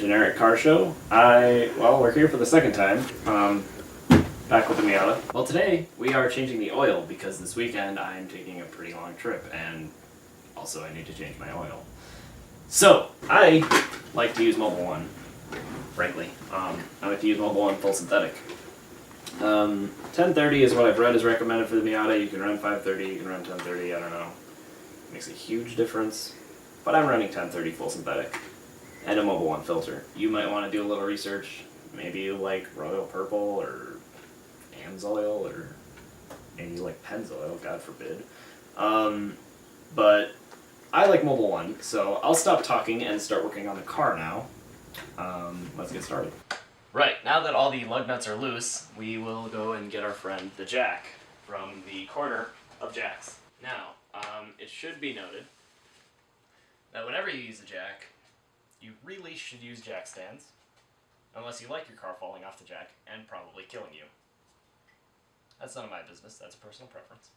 generic car show. Well, we're here for the second time, back with the Miata. Well, today we are changing the oil because this weekend I'm taking a pretty long trip and also I need to change my oil. So, I like to use Mobil 1, frankly. I like to use Mobil 1 full synthetic. 1030 is what I've read is recommended for the Miata. You can run 530, you can run 1030, I don't know. Makes a huge difference. But I'm running 1030 full synthetic and a Mobil 1 filter. You might want to do a little research. Maybe you like Royal Purple or AMSOIL or maybe you like Pennzoil, God forbid. But I like Mobil 1, so I'll stop talking and start working on the car now. Let's get started. Right, now that all the lug nuts are loose, we will go and get our friend the jack from the corner of jacks. Now, it should be noted that whenever you use a jack, you really should use jack stands, unless you like your car falling off the jack and probably killing you. That's none of my business, that's a personal preference.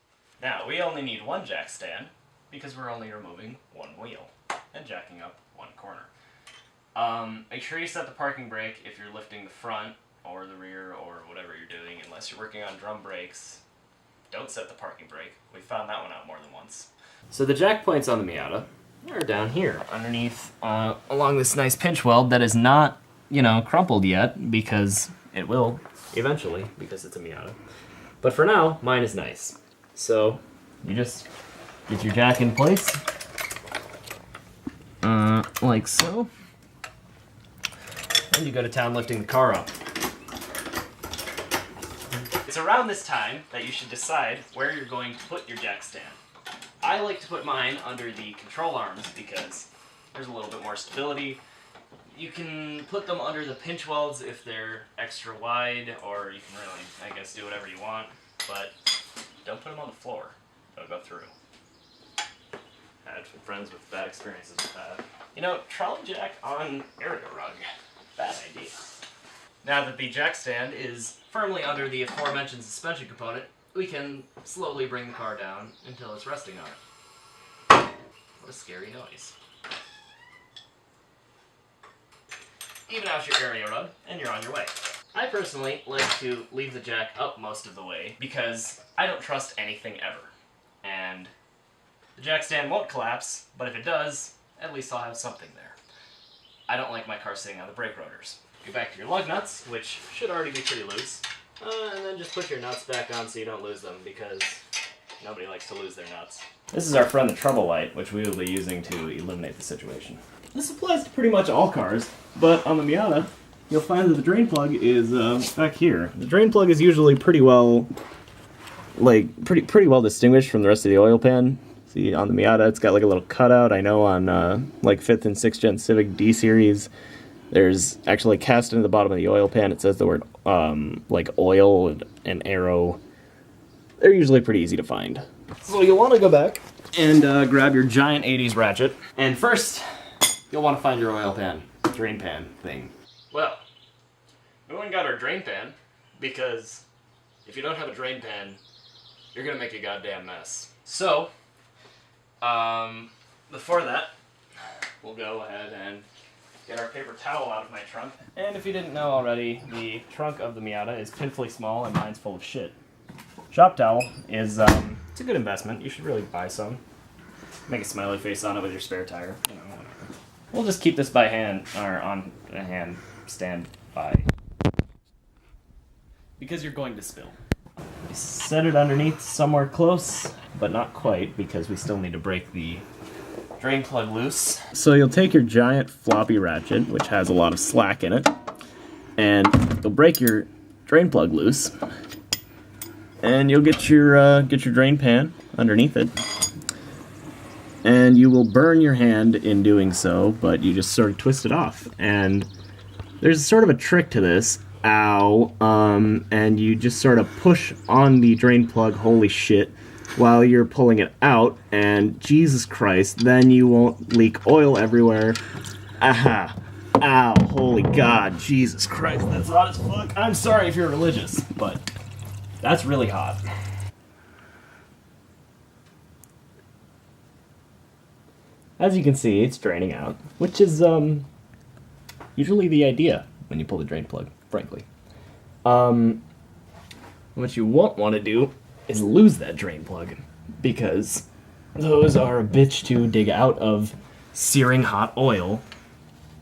Now, we only need one jack stand, because we're only removing one wheel and jacking up one corner. Make sure you set the parking brake if you're lifting the front or the rear or whatever you're doing, unless you're working on drum brakes. Don't set the parking brake. We found that one out more than once. So the jack points on the Miata are down here, underneath, along this nice pinch weld that is not, crumpled yet, because it will eventually, because it's a Miata. But for now, mine is nice. So you just get your jack in place, like so. And you go to town lifting the car up. It's around this time that you should decide where you're going to put your jack stand. I like to put mine under the control arms because there's a little bit more stability. You can put them under the pinch welds if they're extra wide, or you can really, I guess, do whatever you want, but don't put them on the floor. They'll go through. I had friends with bad experiences with that. Trolley jack on area rug. Bad idea. Now that the jack stand is firmly under the aforementioned suspension component, we can slowly bring the car down until it's resting on it. What a scary noise. Even out your area rug, and you're on your way. I personally like to leave the jack up most of the way because I don't trust anything ever. And the jack stand won't collapse, but if it does, at least I'll have something there. I don't like my car sitting on the brake rotors. Go back to your lug nuts, which should already be pretty loose, and then just put your nuts back on so you don't lose them, because nobody likes to lose their nuts. This is our friend the trouble light, which we will be using to eliminate the situation. This applies to pretty much all cars, but on the Miata, you'll find that the drain plug is back here. The drain plug is usually pretty well, pretty well distinguished from the rest of the oil pan. See, on the Miata, it's got like a little cutout. I know on 5th and 6th gen Civic D series, there's actually cast into the bottom of the oil pan. It says the word oil and arrow. They're usually pretty easy to find. So you'll want to go back and grab your giant 80s ratchet. And first, you'll want to find your oil pan, drain pan thing. Well, we went and got our drain pan because if you don't have a drain pan, you're going to make a goddamn mess. So, before that, we'll go ahead and get our paper towel out of my trunk. And if you didn't know already, the trunk of the Miata is pitifully small and mine's full of shit. Shop towel is, it's a good investment. You should really buy some. Make a smiley face on it with your spare tire. Whatever. We'll just keep this by hand, or on a hand stand by. Because you're going to spill. Set it underneath somewhere close, but not quite, because we still need to break the drain plug loose. So you'll take your giant floppy ratchet, which has a lot of slack in it, and you'll break your drain plug loose, and you'll get your drain pan underneath it, and you will burn your hand in doing so, but you just sort of twist it off. And there's sort of a trick to this. Ow. And you just sort of push on the drain plug, holy shit, while you're pulling it out, and Jesus Christ, then you won't leak oil everywhere. Aha. Ow, holy God, Jesus Christ, that's hot as fuck. I'm sorry if you're religious, but that's really hot. As you can see, it's draining out, which is usually the idea when you pull the drain plug, frankly. What you won't want to do is lose that drain plug, because those are a bitch to dig out of searing hot oil,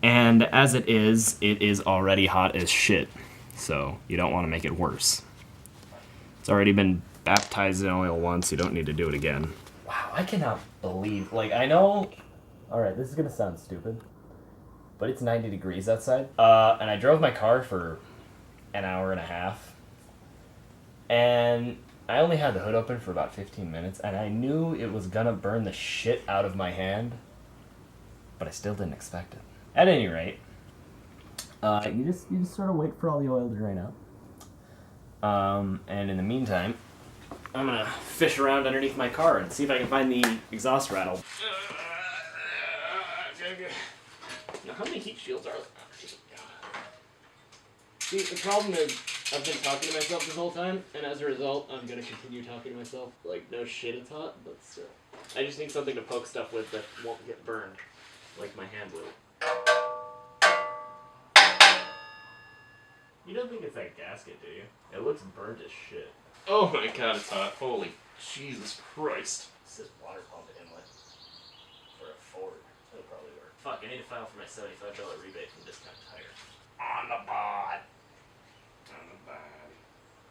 and as it is already hot as shit, so you don't want to make it worse. It's already been baptized in oil once, you don't need to do it again. Wow, I cannot believe, like, I know, alright, this is gonna sound stupid, but it's 90 degrees outside, and I drove my car for an hour and a half, and I only had the hood open for about 15 minutes, and I knew it was gonna burn the shit out of my hand, but I still didn't expect it. At any rate, you just sort of wait for all the oil to drain out. And in the meantime, I'm gonna fish around underneath my car and see if I can find the exhaust rattle. Now, how many heat shields are there? See, the problem is, I've been talking to myself this whole time, and as a result, I'm gonna continue talking to myself. Like, no shit, it's hot, but still. I just need something to poke stuff with that won't get burned, like my hand will. You don't think it's that gasket, do you? It looks burnt as shit. Oh my god, it's hot. Holy Jesus Christ. This is water pump inlet for a Ford. That'll probably work. Fuck, I need to file for my $75 rebate from Discount Tire. On the bod. On the bod.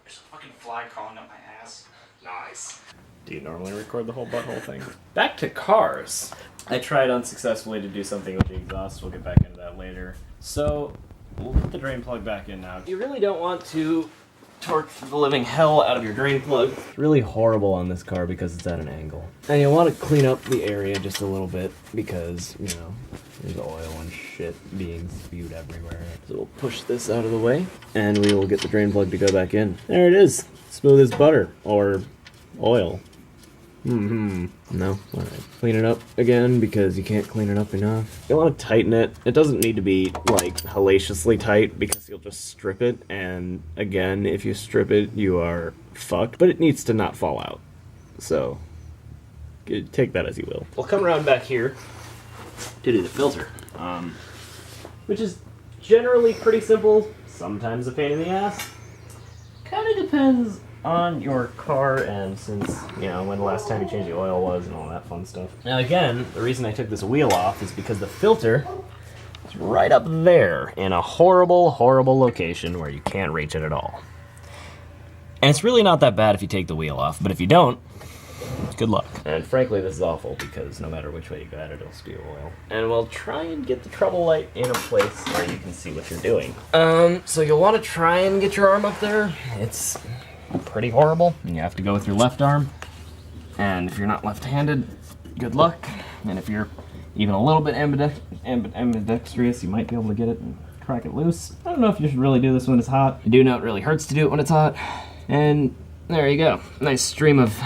There's a fucking fly crawling up my ass. Nice. Do you normally record the whole butthole thing? Back to cars. I tried unsuccessfully to do something with the exhaust. We'll get back into that later. So, we'll put the drain plug back in now. You really don't want to torque the living hell out of your drain plug. It's really horrible on this car because it's at an angle. And you want to clean up the area just a little bit because, you know, there's oil and shit being spewed everywhere. So we'll push this out of the way and we will get the drain plug to go back in. There it is. Smooth as butter. Or oil. No? Alright. Clean it up again because you can't clean it up enough. You want to tighten it. It doesn't need to be, like, hellaciously tight because you'll just strip it. And, again, if you strip it, you are fucked. But it needs to not fall out. So, take that as you will. We'll come around back here to do the filter. Which is generally pretty simple. Sometimes a pain in the ass. Kind of depends on your car and since, you know, when the last time you changed the oil was and all that fun stuff. Now again, the reason I took this wheel off is because the filter is right up there in a horrible, horrible location where you can't reach it at all. And it's really not that bad if you take the wheel off, but if you don't, good luck. And frankly, this is awful because no matter which way you go at it, it'll spew oil. And we'll try and get the trouble light in a place where you can see what you're doing. So you'll want to try and get your arm up there. It's pretty horrible, and you have to go with your left arm, and if you're not left-handed, good luck, and if you're even a little bit ambidextrous, you might be able to get it and crack it loose. I don't know if you should really do this when it's hot. I do know it really hurts to do it when it's hot, and there you go. Nice stream of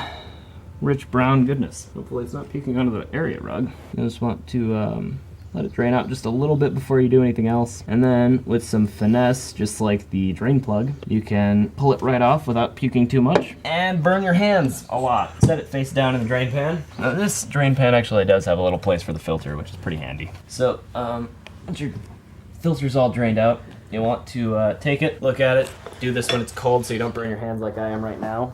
rich brown goodness. Hopefully it's not peeking onto the area rug. You just want to let it drain out just a little bit before you do anything else. And then with some finesse, just like the drain plug, you can pull it right off without puking too much and burn your hands a lot. Set it face down in the drain pan. Now this drain pan actually does have a little place for the filter, which is pretty handy. So once your filter's all drained out, you want to take it, look at it, do this when it's cold so you don't burn your hands like I am right now.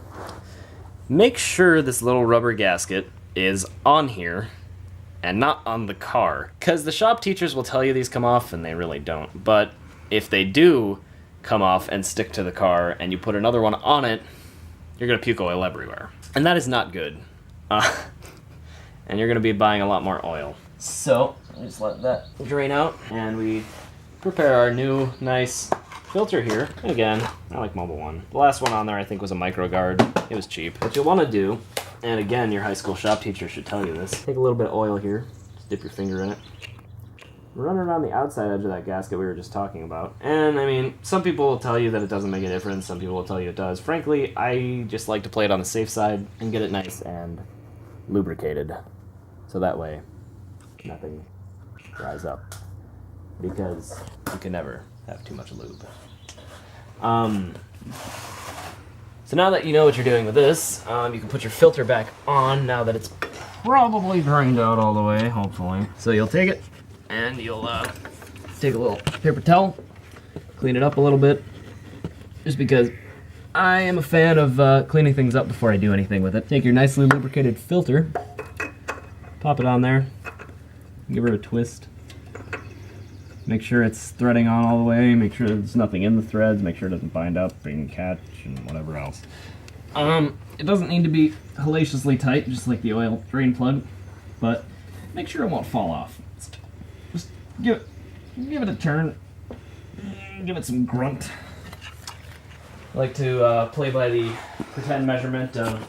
Make sure this little rubber gasket is on here and not on the car. Because the shop teachers will tell you these come off, and they really don't. But if they do come off and stick to the car, and you put another one on it, you're gonna puke oil everywhere. And that is not good. And you're gonna be buying a lot more oil. So, just let that drain out, and we prepare our new, nice filter here. Again, I like Mobile One. The last one on there I think was a micro guard. It was cheap. What you'll want to do, and again your high school shop teacher should tell you this, take a little bit of oil here, just dip your finger in it, run it on the outside edge of that gasket we were just talking about. And I mean, some people will tell you that it doesn't make a difference, some people will tell you it does. Frankly, I just like to play it on the safe side and get it nice and lubricated, so that way nothing dries up, because you can never have too much lube. So now that you know what you're doing with this, you can put your filter back on now that it's probably drained out all the way, hopefully. So you'll take it and you'll take a little paper towel, clean it up a little bit, just because I am a fan of cleaning things up before I do anything with it. Take your nicely lubricated filter, pop it on there, give her a twist. Make sure it's threading on all the way, make sure there's nothing in the threads, make sure it doesn't bind up and catch and whatever else. It doesn't need to be hellaciously tight, just like the oil drain plug, but make sure it won't fall off. Just give it a turn, give it some grunt. I like to play by the pretend measurement of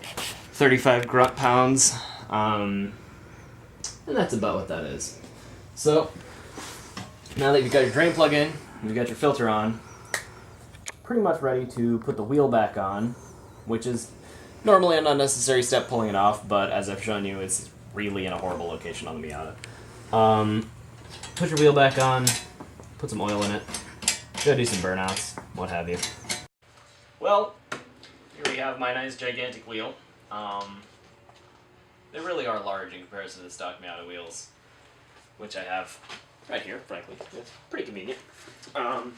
35 grunt pounds, and that's about what that is. So, now that you've got your drain plug in, you've got your filter on, pretty much ready to put the wheel back on, which is normally an unnecessary step pulling it off, but as I've shown you, it's really in a horrible location on the Miata. Put your wheel back on, put some oil in it, go do some burnouts, what have you. Well, here we have my nice gigantic wheel. They really are large in comparison to the stock Miata wheels, which I have right here, frankly. It's pretty convenient. And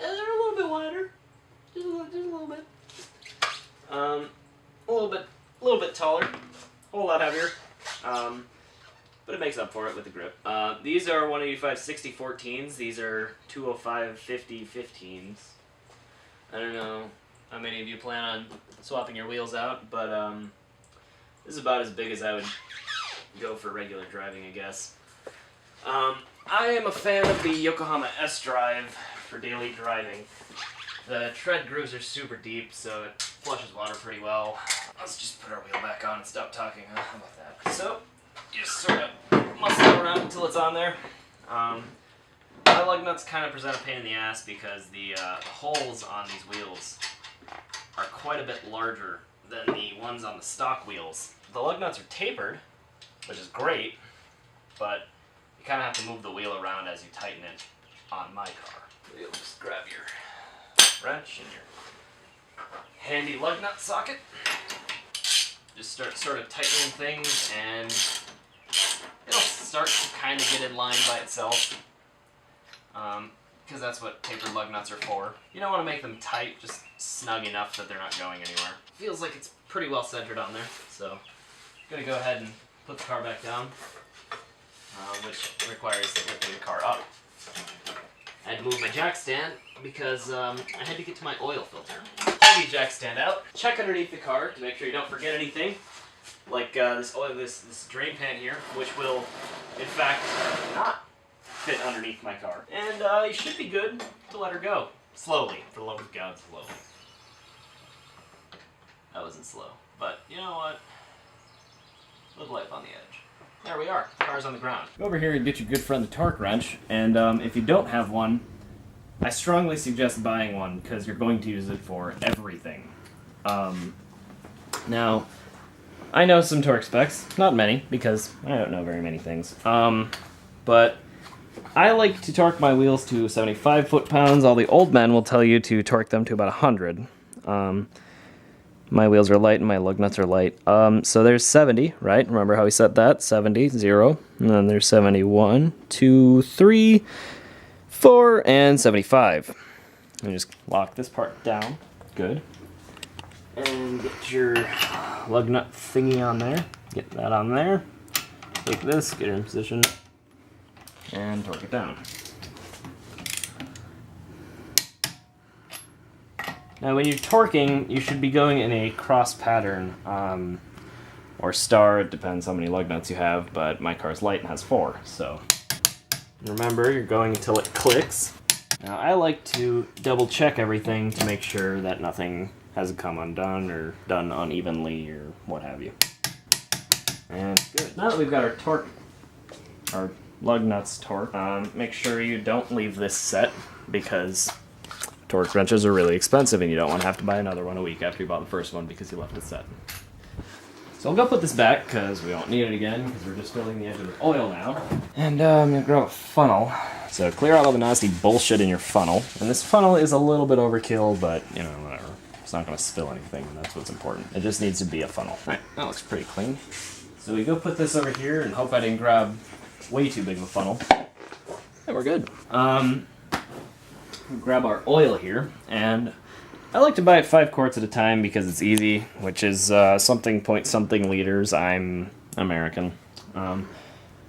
they're a little bit wider, just a little bit. A little bit taller, a whole lot heavier, but it makes up for it with the grip. These are 185/60 14s. These are 205/50 15s. I don't know how many of you plan on swapping your wheels out, but this is about as big as I would go for regular driving, I guess. I am a fan of the Yokohama S-Drive for daily driving. The tread grooves are super deep, so it flushes water pretty well. Let's just put our wheel back on and stop talking. How about that? So, you just sort of muscle it around until it's on there. My lug nuts kind of present a pain in the ass because the holes on these wheels are quite a bit larger than the ones on the stock wheels. The lug nuts are tapered, which is great, but you kind of have to move the wheel around as you tighten it on my car. You'll just grab your wrench and your handy lug nut socket. Just start sort of tightening things, and it'll start to kind of get in line by itself. Because that's what tapered lug nuts are for. You don't want to make them tight, just snug enough that they're not going anywhere. Feels like it's pretty well centered on there, so I'm going to go ahead and put the car back down, which requires lifting the car up. I had to move my jack stand because I had to get to my oil filter. Pull the jack stand out, check underneath the car to make sure you don't forget anything, like this drain pan here, which will, in fact, not fit underneath my car. And you should be good to let her go. Slowly, for the love of God, slowly. That wasn't slow, but you know what? Live life on the edge. There we are, the car's on the ground. Go over here and get your good friend the torque wrench, and if you don't have one, I strongly suggest buying one because you're going to use it for everything. Now, I know some torque specs, not many, because I don't know very many things, but I like to torque my wheels to 75 foot-pounds. All the old men will tell you to torque them to about 100. My wheels are light and my lug nuts are light. So there's 70, right? Remember how we set that? 70, 0. And then there's 71, 2, 3, 4, and 75. And just lock this part down. Good. And get your lug nut thingy on there. Get that on there. Take this, get it in position, and torque it down. Now when you're torquing, you should be going in a cross pattern, or star, it depends how many lug nuts you have, but my car's light and has 4, so. Remember, you're going until it clicks. Now I like to double check everything to make sure that nothing hasn't come undone or done unevenly or what have you. And good. Now that we've got our lug nuts torqued, make sure you don't leave this set because torque wrenches are really expensive and you don't want to have to buy another one a week after you bought the first one because you left it set. So I'll go put this back because we won't need it again because we're just filling the edge with oil now. And I'm going to grab a funnel. So clear out all the nasty bullshit in your funnel. And this funnel is a little bit overkill, but you know, whatever. It's not going to spill anything, and that's what's important. It just needs to be a funnel. Alright, that looks pretty clean. So we go put this over here and hope I didn't grab way too big of a funnel. And we're good. Grab our oil here, and I like to buy it 5 quarts at a time because it's easy, which is something point something liters. I'm American.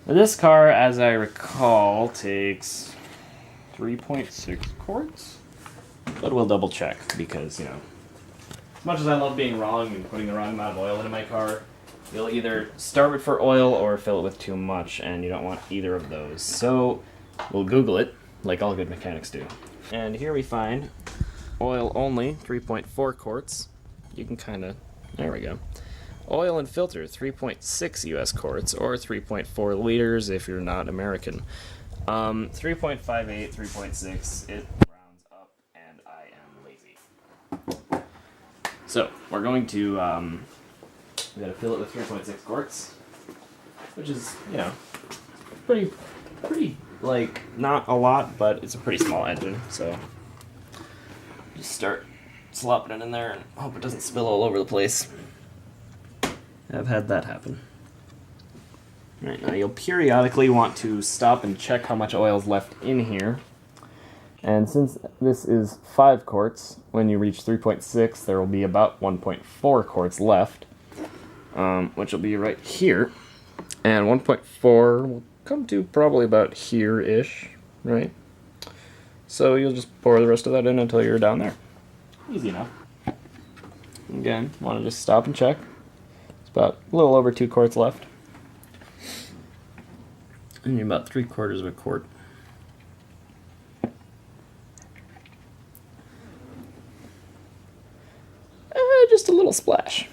This car, as I recall, takes 3.6 quarts, but we'll double check because, you know, as much as I love being wrong and putting the wrong amount of oil into my car, you'll either starve it for oil or fill it with too much, and you don't want either of those. So we'll Google it, like all good mechanics do. And here we find oil only, 3.4 quarts. You can kind of, there we go. Oil and filter, 3.6 US quarts, or 3.4 liters if you're not American. 3.58, 3.6, it rounds up, and I am lazy. So, we're going to, we gotta fill it with 3.6 quarts, which is, you know, pretty, like, not a lot, but it's a pretty small engine, so just start slopping it in there and hope it doesn't spill all over the place. I've had that happen. Right, now you'll periodically want to stop and check how much oil is left in here. And since this is 5 quarts, when you reach 3.6, there will be about 1.4 quarts left, which will be right here. And 1.4 will come to probably about here-ish, right? So you'll just pour the rest of that in until you're down there. Easy enough. Again, want to just stop and check. It's about a little over 2 quarts left. And you're about 3/4 of a quart. Just a little splash.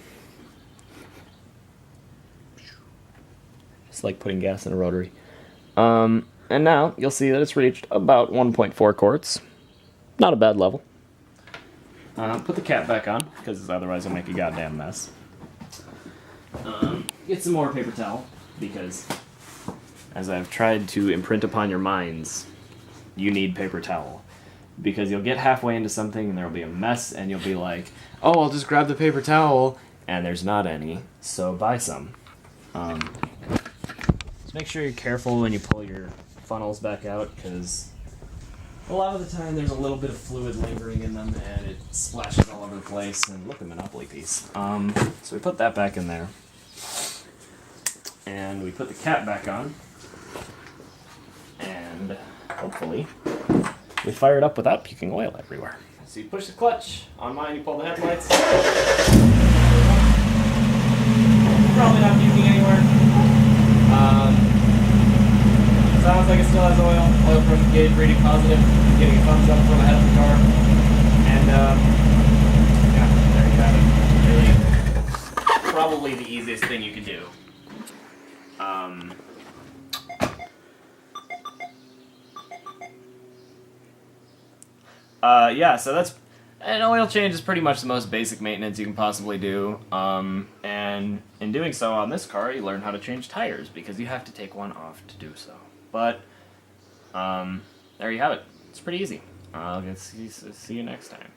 Just like putting gas in a rotary. And now you'll see that it's reached about 1.4 quarts. Not a bad level. Put the cap back on, because otherwise it'll make a goddamn mess. Get some more paper towel, because as I've tried to imprint upon your minds, you need paper towel. Because you'll get halfway into something and there'll be a mess, and you'll be like, oh, I'll just grab the paper towel, and there's not any, so buy some. Just make sure you're careful when you pull your funnels back out, because a lot of the time there's a little bit of fluid lingering in them, and it splashes all over the place, and look, a Monopoly piece. So we put that back in there. And we put the cap back on. And hopefully we fire it up without puking oil everywhere. So you push the clutch. On mine, you pull the headlights. Probably not puking anywhere. Sounds like it still has oil. Oil pressure gauge reading positive. Getting a thumbs up from the head of the car. And yeah, there you have it. Really, probably the easiest thing you could do. Yeah, so that's an oil change is pretty much the most basic maintenance you can possibly do. And in doing so on this car, you learn how to change tires because you have to take one off to do so. But there you have it. It's pretty easy. I'll see you next time.